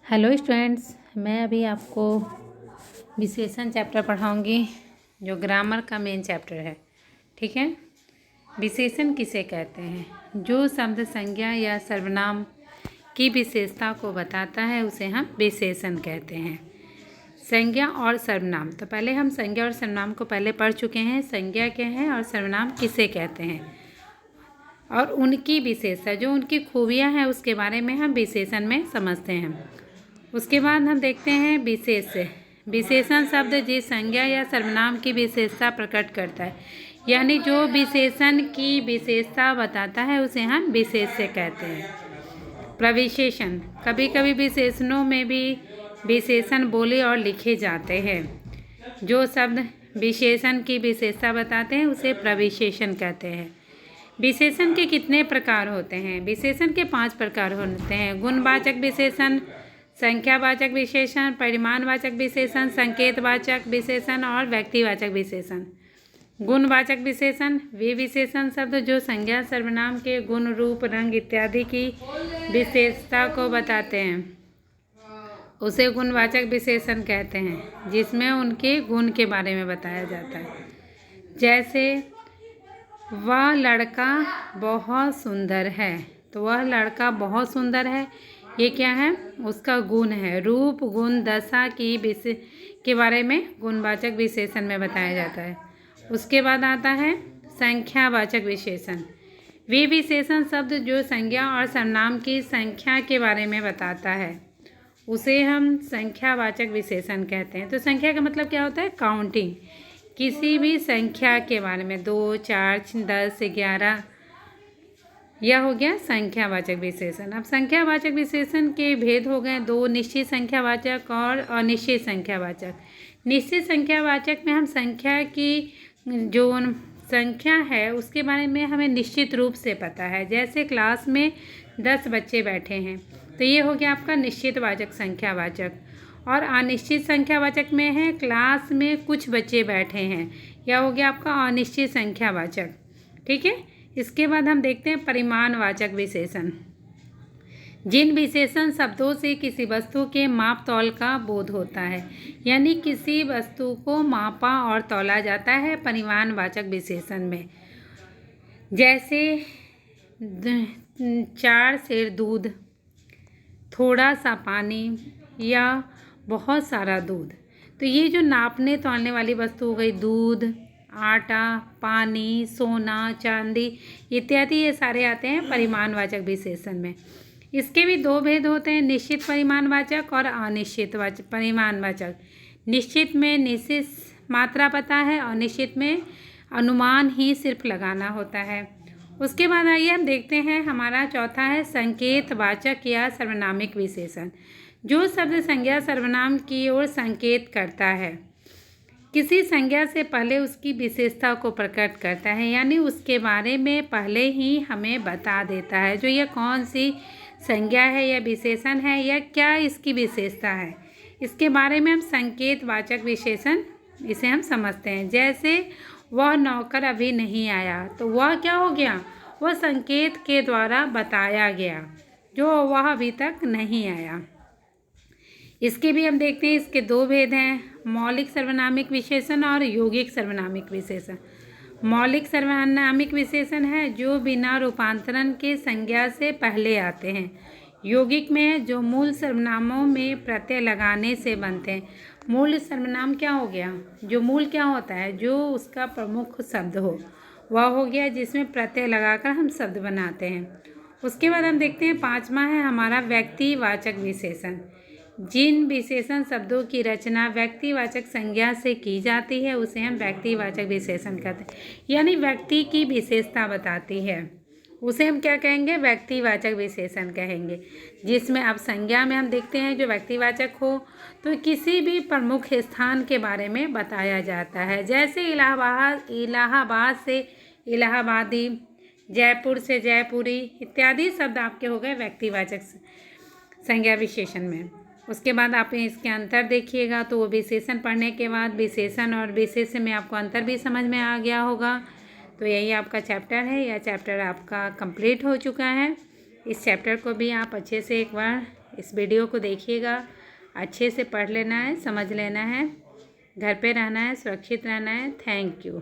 Hello students, मैं अभी आपको विशेषण चैप्टर पढ़ाऊंगी जो ग्रामर का मेन चैप्टर है। ठीक है। विशेषण किसे कहते हैं? जो शब्द संज्ञा या सर्वनाम की विशेषता को बताता है उसे हम विशेषण कहते हैं। संज्ञा और सर्वनाम, तो पहले हम संज्ञा और सर्वनाम को पहले पढ़ चुके हैं। संज्ञा क्या है और सर्वनाम किसे कहते हैं और उनकी विशेषता, जो उनकी खूबियाँ हैं उसके बारे में हम विशेषण में समझते हैं। उसके बाद हम देखते हैं विशेषण शब्द जिस संज्ञा या सर्वनाम की विशेषता प्रकट करता है, यानी जो विशेषण की विशेषता बताता है उसे हम विशेष्य कहते हैं। प्रविशेषण, कभी कभी विशेषणों में भी विशेषण बोले और लिखे जाते हैं। जो शब्द विशेषण की विशेषता बताते हैं उसे प्रविशेषण कहते हैं। विशेषण के कितने प्रकार होते हैं? विशेषण के 5 प्रकार होते हैं। गुणवाचक विशेषण, संख्यावाचक विशेषण, परिमाणवाचक विशेषण, संकेतवाचक विशेषण और व्यक्तिवाचक विशेषण। गुणवाचक विशेषण, वे विशेषण शब्द जो संज्ञा सर्वनाम के गुण, रूप, रंग इत्यादि की विशेषता को बताते हैं उसे गुणवाचक विशेषण कहते हैं, जिसमें उनके गुण के बारे में बताया जाता है। जैसे वह लड़का बहुत सुंदर है, तो वह लड़का बहुत सुंदर है, ये क्या है? उसका गुण है। रूप, गुण, दशा के बारे में गुणवाचक विशेषण में बताया जाता है। उसके बाद आता है संख्यावाचक विशेषण। वे विशेषण शब्द जो संज्ञा और सर्वनाम की संख्या के बारे में बताता है उसे हम संख्यावाचक विशेषण कहते हैं। तो संख्या का मतलब क्या होता है? काउंटिंग। किसी भी संख्या के बारे में 2, 4, 10, 11, यह हो गया संख्यावाचक विशेषण। अब संख्यावाचक विशेषण के भेद हो गए 2, निश्चित संख्यावाचक और अनिश्चित संख्यावाचक। निश्चित संख्यावाचक में हम संख्या की जो संख्या है उसके बारे में हमें निश्चित रूप से पता है। जैसे क्लास में 10 बच्चे बैठे हैं तो ये हो गया आपका निश्चितवाचक संख्यावाचक। और अनिश्चित संख्यावाचक में है क्लास में कुछ बच्चे बैठे हैं, यह हो गया आपका अनिश्चित संख्यावाचक। ठीक है। इसके बाद हम देखते हैं परिमाणवाचक विशेषण। जिन विशेषण शब्दों से किसी वस्तु के माप तौल का बोध होता है, यानी किसी वस्तु को मापा और तौला जाता है परिमाणवाचक विशेषण में। जैसे 4 सेर दूध, थोड़ा सा पानी या बहुत सारा दूध। तो ये जो नापने तौलने वाली वस्तु हो गई, दूध, आटा, पानी, सोना, चांदी इत्यादि, ये सारे आते हैं परिमाणवाचक विशेषण में। इसके भी 2 भेद होते हैं, निश्चित परिमाणवाचक और अनिश्चित परिमाणवाचक। निश्चित में निश्चित मात्रा पता है और निश्चित में अनुमान ही सिर्फ लगाना होता है। उसके बाद आइए हम देखते हैं, हमारा चौथा है संकेतवाचक या सर्वनामिक विशेषण। जो शब्द संज्ञा सर्वनाम की ओर संकेत करता है, किसी संज्ञा से पहले उसकी विशेषता को प्रकट करता है, यानी उसके बारे में पहले ही हमें बता देता है जो यह कौन सी संज्ञा है या विशेषण है या क्या इसकी विशेषता है, इसके बारे में हम संकेतवाचक विशेषण इसे हम समझते हैं। जैसे वह नौकर अभी नहीं आया, तो वह क्या हो गया? वह संकेत के द्वारा बताया गया जो वह अभी तक नहीं आया। इसके भी हम देखते हैं, इसके 2 भेद हैं, मौलिक सर्वनामिक विशेषण और यौगिक सर्वनामिक विशेषण। मौलिक सर्वनामिक विशेषण है जो बिना रूपांतरण के संज्ञा से पहले आते हैं। यौगिक में है जो मूल सर्वनामों में प्रत्यय लगाने से बनते हैं। मूल सर्वनाम क्या हो गया? जो मूल क्या होता है? जो उसका प्रमुख शब्द हो, वह हो गया जिसमें प्रत्यय लगाकर हम शब्द बनाते हैं। उसके बाद हम देखते हैं 5वां है हमारा व्यक्तिवाचक विशेषण। जिन विशेषण शब्दों की रचना व्यक्तिवाचक संज्ञा से की जाती है उसे हम व्यक्तिवाचक विशेषण कहते हैं, यानी व्यक्ति की विशेषता बताती है उसे हम क्या कहेंगे? व्यक्तिवाचक विशेषण कहेंगे। जिसमें अब संज्ञा में हम देखते हैं जो व्यक्तिवाचक हो तो किसी भी प्रमुख स्थान के बारे में बताया जाता है। जैसे इलाहाबाद से इलाहाबादी, जयपुर से जयपुरी इत्यादि शब्द आपके हो गए व्यक्तिवाचक संज्ञा विशेषण में। उसके बाद आप इसके अंतर देखिएगा, तो वो विशेषण पढ़ने के बाद विशेषण और विशेष्य में आपको अंतर भी समझ में आ गया होगा। तो यही आपका चैप्टर है, यह चैप्टर आपका कंप्लीट हो चुका है। इस चैप्टर को भी आप अच्छे से एक बार इस वीडियो को देखिएगा, अच्छे से पढ़ लेना है, समझ लेना है, घर पे रहना है, सुरक्षित रहना है। Thank you.